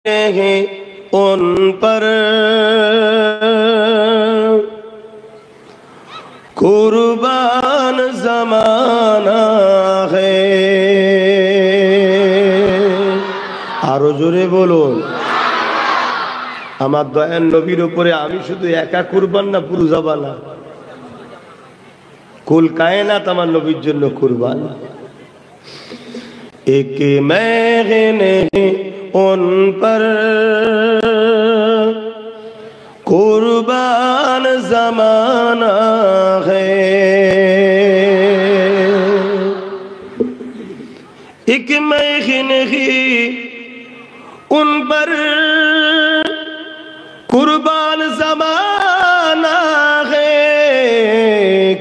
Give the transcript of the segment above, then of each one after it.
हैं उन पर कुर्बान ज़माना है। आरो जोरे बोलुन আমার দয়ার নবীর উপরে আমি শুধু একা কুরবান না, পুরো জামানা কুল কায়নাত আমার নবীর জন্য কুরবান। एक मैंने उन पर कुर्बान ज़माना है। एक मैंने उन पर कुर्बान ज़माना है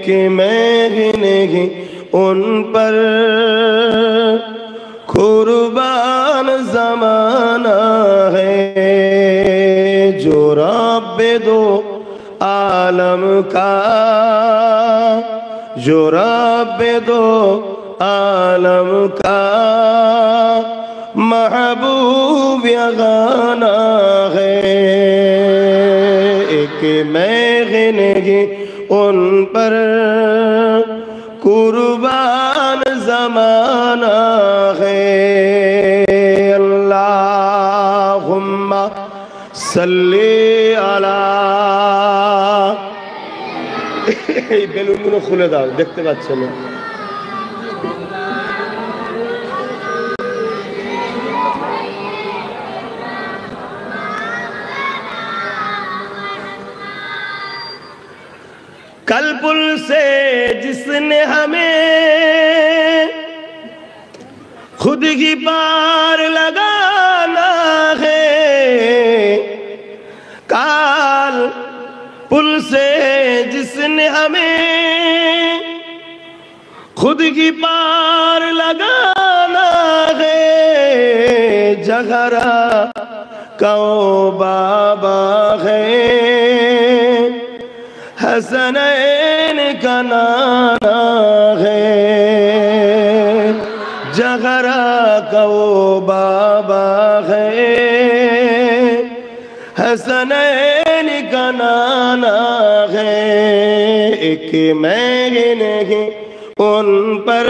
कि मैंने उन पर कुर्बान ज़माना है। जो रब्बे दो आलम का, जो रब्बे दो आलम का महबूब यगाना है। एक मैंने उन पर कुर्बान ज़माना है। अल्लाहुम्मा सल्ली अला। এই বেলুনগুলো খুলে দাও, দেখতে পাচ্ছ না। कल पुल से जिसने हमें खुद ही पार लगाना है। काल पुल से जिसने हमें खुद ही पार लगाना है। जगरा कौ बाबा है, हसनैन का नाना है। जगरा का वो बाबा है, हसनैन का नाना है। एक मैंने उन पर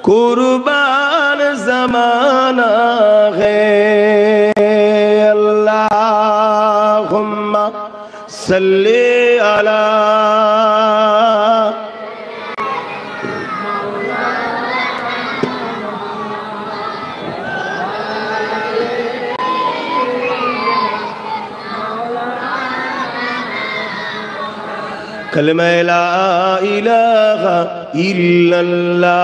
कुर्बान ज़माना है। अल्लाहुम्मा सल्ले अला। कलमा ला इलाहा इल्लल्लाह,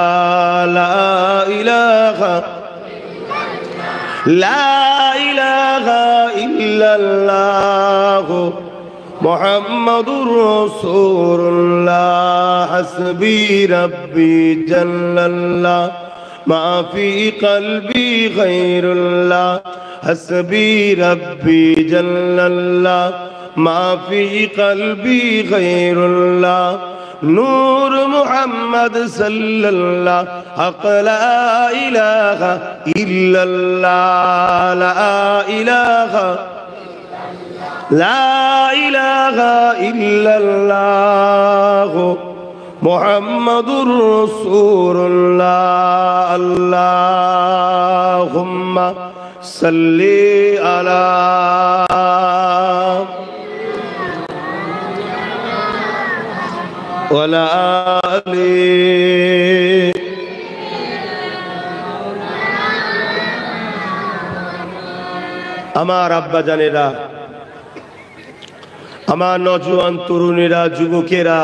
ला इलाहा इल्लल्लाह मुहम्मदुर रसूलुल्लाह। हस्बी रब्बी जल्लल्लाह मा फी क़ल्बी ग़ैरुल्लाह। हस्बी रब्बी जल्लल्लाह मा फी क़ल्बी ग़ैरुल्लाह। नूर मुहम्मद सल्लल्लाह हक़ ला इलाहा इल्लल्लाह, ला इलाहा इल्लल्लाह मुहम्मदुर रसूलुल्लाह। अल्लाहुम्मा सल्ली अला। ওয়ালা আলি। আমার আব্বা জানেরা, আমার নওজোয়ান তরুণেরা, যুবকেরা,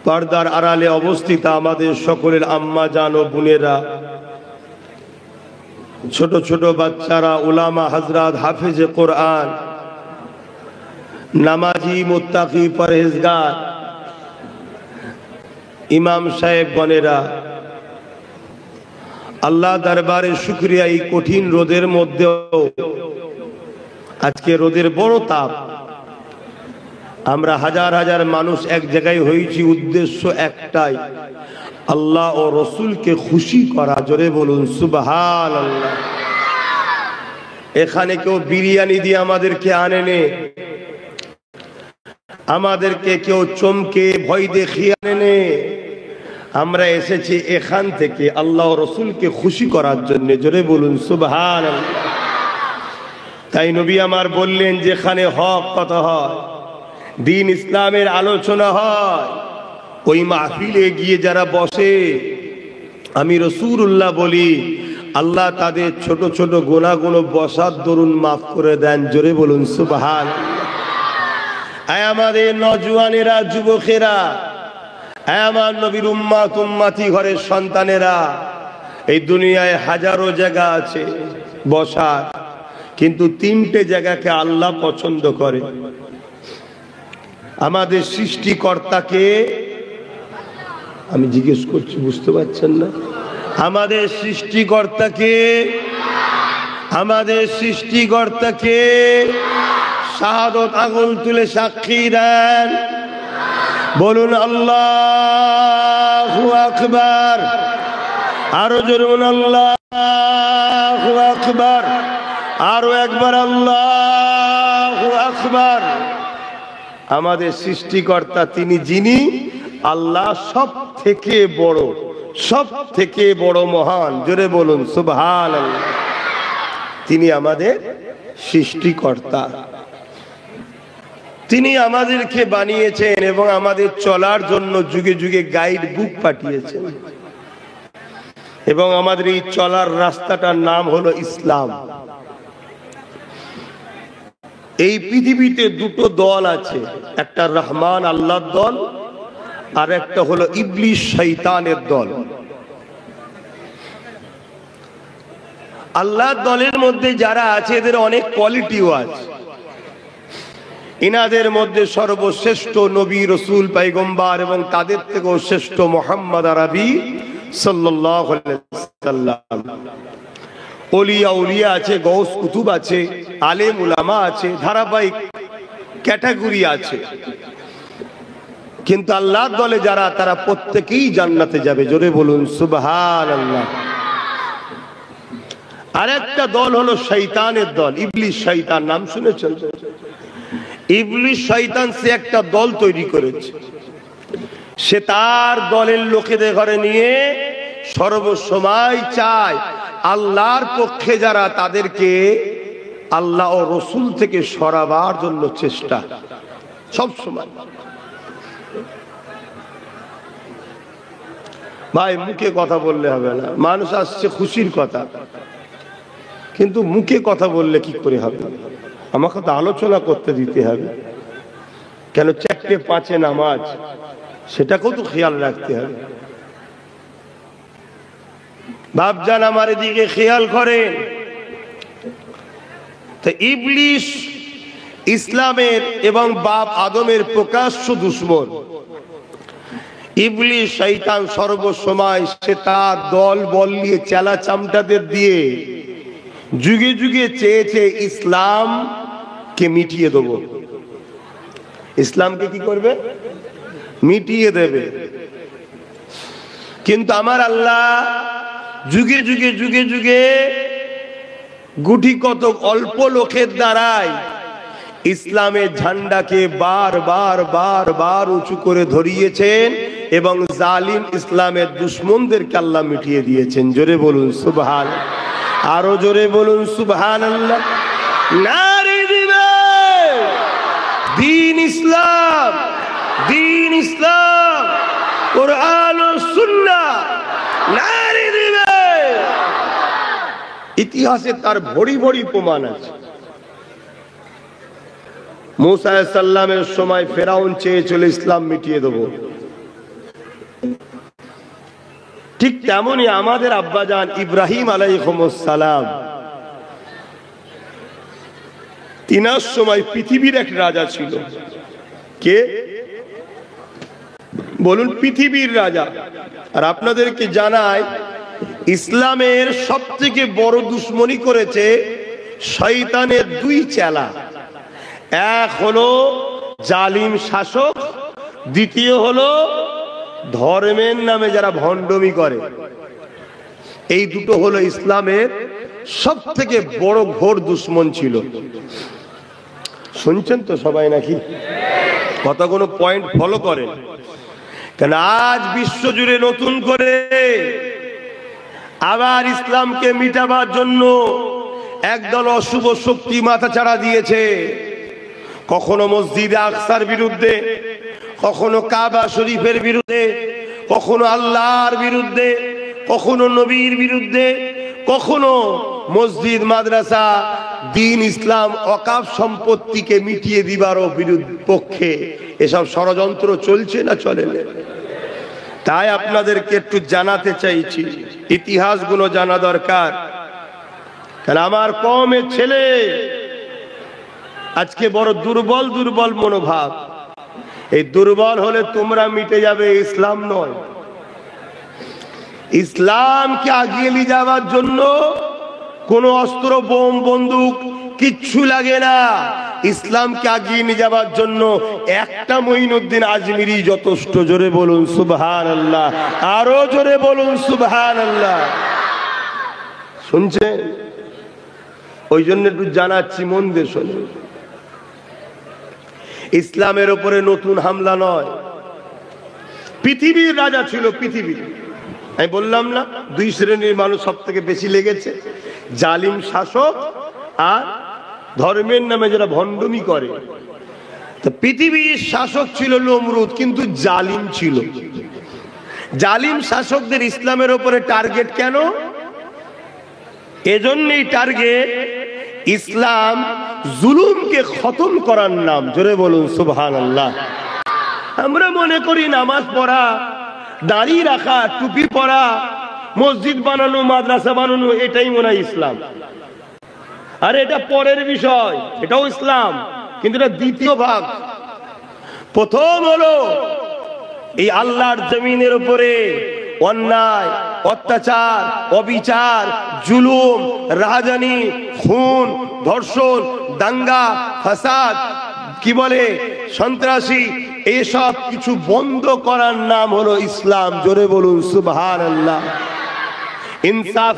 পর্দার আড়ালে অবস্থিত আমাদের সকলের আম্মা জান ও বোনেরা, ছোট ছোট বাচ্চারা, উলামা হযরত, হাফেজে কোরআন, নামাজি, মুত্তাকি, পরহেজগার, ইমাম সাহেব গণেরা, আল্লাহ দরবারে শুকরিয়া। এই কঠিন রোদের মধ্যেও, আজকে রোদের বড় তাপ, আমরা হাজার হাজার মানুষ এক জায়গায় হয়েছি, উদ্দেশ্য একটাই, আল্লাহ ও রসুলকে খুশি করা। জোরে বলুন সুবহানাল্লাহ। এখানে কেউ বিরিয়ানি দিয়ে আমাদেরকে আনেনে, আমাদেরকে কেউ চমকে ভয় দেখিয়ে আনেনে। আমরা এসেছি এখান থেকে আল্লাহ ও রসুলকে খুশি করার জন্য। জোরে বলুন সুবহানাল্লাহ। তাই নবী আমার বললেন, যেখানে হক কথা হয়, দিন ইসলামের আলোচনা হয়, ওই মাহফিলে গিয়ে যারা বসে, আমি রাসূলুল্লাহ বলি, আল্লাহ তাদের ছোট ছোট গুনাহগুলো বসার দরুন মাফ করে দেন। জোরে বলুন সুবহানাল্লাহ। আয় আমাদের নওজওয়ানেরা, যুবকেরা, আয় আমার নবীর উম্মত উম্মতি ঘরের সন্তানেরা, এই দুনিয়ায় হাজারো জায়গা আছে বসার, কিন্তু তিনটে জায়গাকে আল্লাহ পছন্দ করে। আমাদের সৃষ্টিকর্তাকে আমি জিজ্ঞেস করছি, বুঝতে পারছেন না? আমাদের সৃষ্টিকর্তাকে, আমাদের সৃষ্টিকর্তাকে শাহাদত আঙুল তুলে সাক্ষী দেন, বলুন আল্লাহু আকবার। আরো জোরে বলুন আল্লাহু আকবার। আরো একবার আল্লাহু আকবার। আমাদের সৃষ্টিকর্তা তিনি, যিনি আল্লাহ সব থেকে বড়, সব থেকে বড় মহান। জোরে বলুন সুবহানাল্লাহ। তিনি আমাদের সৃষ্টিকর্তা, তিনি আমাদেরকে বানিয়েছেন এবং আমাদের চলার জন্য যুগে যুগে গাইড বুক পাঠিয়েছেন, এবং আমাদের এই চলার রাস্তাটার নাম হলো ইসলাম। এই পৃথিবীতে দুটো দল আছে, একটা রহমান আল্লাহর দল, আর একটা হলো ইবলিস শয়তানের দল। আল্লাহর দলের মধ্যে যারা আছে এদের অনেক কোয়ালিটিও আছে। ইনাদের মধ্যে সর্বশ্রেষ্ঠ নবী, রসুল, পয়গম্বর এবং তাদের থেকেও শ্রেষ্ঠ মুহাম্মদ আরবি সাল্লাল্লাহু আলাইহি ওয়াসাল্লাম। ওলিয়া উলিয়া আছে, গৌস কুতুব আছে, আলেম উলামা আছে, ধারাবাহিক ক্যাটাগরি আছে। কিন্তু আল্লাহর দলে যারা, তারা প্রত্যেকেই জান্নাতে যাবে। জোরে বলুন সুবহানাল্লাহ। আরেকটা দল হলো শয়তানের দল, ইবলিস শয়তান। নাম শুনেছেন? ইবলিস শয়তান সে একটা দল তৈরি করেছে। সে তার দলের লোকেদের ঘরে নিয়ে সর্বসময় চায় আল্লাহর পক্ষে যারা, তাদেরকে আল্লাহ ও রসুল থেকে সরাবার জন্য চেষ্টা সব সময়। ভাই, মুখে কথা বললে হবে না। মানুষ আসছে খুশির কথা, কিন্তু মুখে কথা বললে কি করে হবে? আমাকে তো আলোচনা করতে দিতে হবে। কেন? 4-5 নামাজ, সেটাকেও তো খেয়াল রাখতে হবে। বাপজান আমার এদিকে খেয়াল করেন। তো ইবলিস ইসলামের এবং বাপ আদমের প্রকাশ্য দুশমন। ইবলিস শয়তান সর্বসময় সে তার দল বল নিয়ে, চেলা চামটাদের দিয়ে যুগে যুগে চেয়েছে ইসলামকে মিটিয়ে দেব। ইসলামকে কি করবে? মিটিয়ে দেবে। কিন্তু আমার আল্লাহ যুগে যুগে যুগে যুগে গুটি কত অল্প লোকের দ্বারাই ইসলামের ঝান্ডাকে বার বার বার বার উঁচু করে ধরিয়েছেন, এবং জালিম ইসলামের দুশমনদেরকে আল্লাহ মিটিয়ে দিয়েছেন। জোরে বলুন সুবহান। আরো জোরে বলুন সুবহানাল্লাহ। নারে দিবে দ্বীন ইসলাম, দ্বীন ইসলাম, কুরআন ও সুন্নাহ। নারে দিবে। ইতিহাসে তার ভরি ভরি প্রমাণ আছে। মুসা আলাইহিস সালামের সময় ফেরাউন চেয়েছিল ইসলাম মিটিয়ে দেব। ঠিক তেমনি আমাদের আব্বাজান ইব্রাহিম আলাইহিস সালাম, তিনার সময় পৃথিবীর এক রাজা ছিল। কে বলুন? পৃথিবীর রাজা। আর আপনাদেরকে জানাই, ইসলামের সব থেকে বড় দুশমনি করেছে শয়তানের দুই চেলা। এক হলো জালিম শাসক, দ্বিতীয় হলো ধর্মের নামে যারা ভণ্ডামি করে। এই দুটো হলো ইসলামের সব থেকে বড় ঘোর দুশ্মন ছিল। শুনছেন তো সবাই নাকি? কথা কোনো পয়েন্ট ফলো করেন? কেন আজ বিশ্বজুড়ে নতুন করে আবার ইসলামকে মিটাবার জন্য একদল অশুভ শক্তি মাথাচাড়া দিয়েছে। কখনো মসজিদে আকসার বিরুদ্ধে, কখনো কাবা শরীফের বিরুদ্ধে, কখনো আল্লাহর বিরুদ্ধে, কখনো নবীর বিরুদ্ধে, কখনো মসজিদ মাদ্রাসা দিন ইসলাম ওয়াকফ সম্পত্তিকে মিটিয়ে দিবারও পক্ষে এসব ষড়যন্ত্র চলছে না চলে না? তাই আপনাদেরকে একটু জানাতে চাইছি, ইতিহাসগুলো জানা দরকার। কারণ আমার কওমের ছেলে আজকে বড় দুর্বল দুর্বল মনোভাব। এই দুর্বল হলে তোমরা মিটে যাবে, ইসলাম নয়। ইসলামকে আগিয়ে নিয়ে যাওয়ার জন্য কোনো অস্ত্র, বোম, বন্দুক কিচ্ছু লাগে না। ইসলামকে আগিয়ে নিয়ে যাওয়ার জন্য একটা মঈনুদ্দিন আজমিরি যথেষ্ট। জোরে বলুন সুবহানাল্লাহ, আরো জোরে বলুন সুবহানাল্লাহ। শুনছেন? ওই জন্য একটু জানাচ্ছি, মন দিয়ে শুনুন। ইসলামের উপরে নতুন হামলা নয়। পৃথিবীর রাজা ছিল, পৃথিবীর, আমি বললাম না দুই শ্রেণীর মানুষ সব থেকে বেশি লেগেছে, জালিম শাসক আর ধর্মের নামে যারা ভণ্ডামি করে। তো পৃথিবীর শাসক ছিল নমরুদ, কিন্তু জালিম ছিল। জালিম শাসকদের ইসলামের উপরে টার্গেট কেন? এজন্যই টার্গেট, ইসলাম জুলুমকে খতম করার নাম। জোরে বলুন সুবহানাল্লাহ। আমরা মনে করি নামাজ পড়া, দাড়ি রাখা, টুপি পরা, মসজিদ বানানো, মাদ্রাসা বানানো, এটাই মনে হয় ইসলাম। আর এটা পরের বিষয়, এটাও ইসলাম, কিন্তু এটা দ্বিতীয় ভাগ। প্রথম হলো এই আল্লাহর জমিনের উপরে অন্যায়, অত্যাচার, অবিচার, জুলুম, রাহাজানি, খুন, ধর্ষণ, দাঙ্গা, ফাসাদ, কি বলে, সন্ত্রাসী, এসব কিছু বন্ধ করার নাম হলো ইসলাম। জোরে বলুন সুবহানাল্লাহ। ইনসাফ,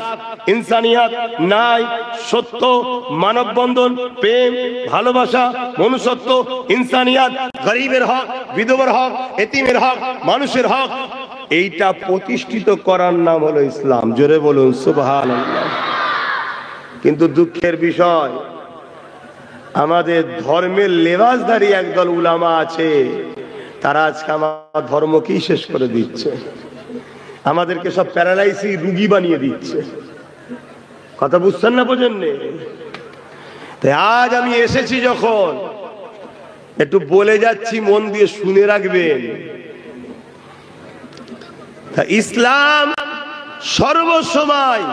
ইনসানিয়াত, ন্যায়, সত্য, মানববন্ধন, প্রেম, ভালোবাসা, মনুষ্যত্ব, ইনসানিয়াত, গরিবের হক, বিধবার হক, এতিমের হক, মানুষের হক, এইটা প্রতিষ্ঠিত করার নাম হলো ইসলাম। জোরে বলুন সুবহানাল্লাহ। কিন্তু দুঃখের বিষয়, আমাদের ধর্মের লেবাসধারী একদল উলামা আছে, তারা আজকে আমার ধর্মকেই শেষ করে দিচ্ছে। আমাদেরকে সব প্যারালাইসিস রুগী বানিয়ে দিচ্ছে। কথা বুঝছেন না, বোঝেন না? তাই আজ আমি এসেছি যখন, একটু বলে যাচ্ছি, মন দিয়ে শুনে রাখবেন। ইসলাম সর্বসময়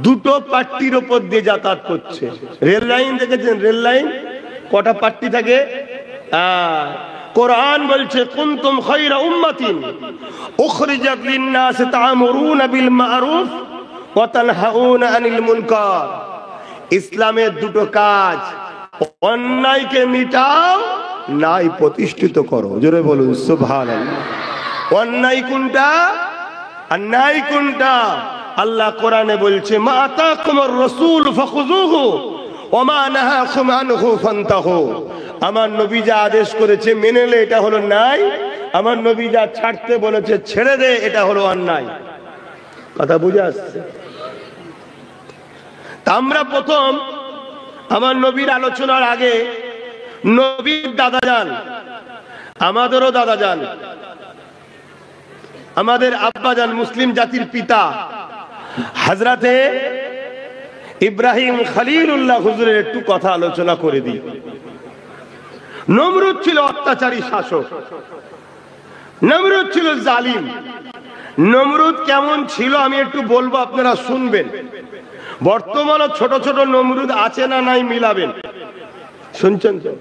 দুটো পাট্টির উপর দিয়ে যাতায়াত করছে। রেল লাইন দেখেছেন? রেল লাইন কটা পাট্টি থাকে? কোরআন বলছে কুনতুম খায়রা উম্মাতিন উখরিজাত লিন-নাস তা'মুরুনা বিল মা'রুফ ওয়া তানহাউনা আনিল মুনকার। ইসলামের দুটো কাজ, অন্যায়কে মিটাও, ন্যায় প্রতিষ্ঠিত করো। জোরে বলুন সুবহানাল্লাহ। অন্যায় কোনটা আর ন্যায় কোনটা? আল্লাহ কোরআনে বলছে মা আতাকুমুর রাসূল ফাখুযুহু ওয়া মা নাহাকুম আনহু ফান্তাহু। আমার নবী যা আদেশ করেছে মেনে নে, এটা হলো ন্যায়। আমার নবী যা ছাড়তে বলেছে ছেড়ে দে, এটা হলো অন্যায়। কথা বুঝে আসছে? তা আমরা প্রথম আমার নবীর আলোচনার আগে নবীর দাদা যান, আমাদেরও দাদা যান, আমাদের আব্বা যান, মুসলিম জাতির পিতা হযরতে ইব্রাহিম খলিলুল্লাহ হুজুরের একটু কথা আলোচনা করে দিই। নমরুদ ছিল অত্যাচারী শাসক, নমরুদ ছিল জালিম। নমরুদ কেমন ছিল আমি একটু বলবো, আপনারা শুনবেন। বর্তমানে ছোট ছোট নমরুদ আছে না নাই মিলাবেন। শুনছেন তো?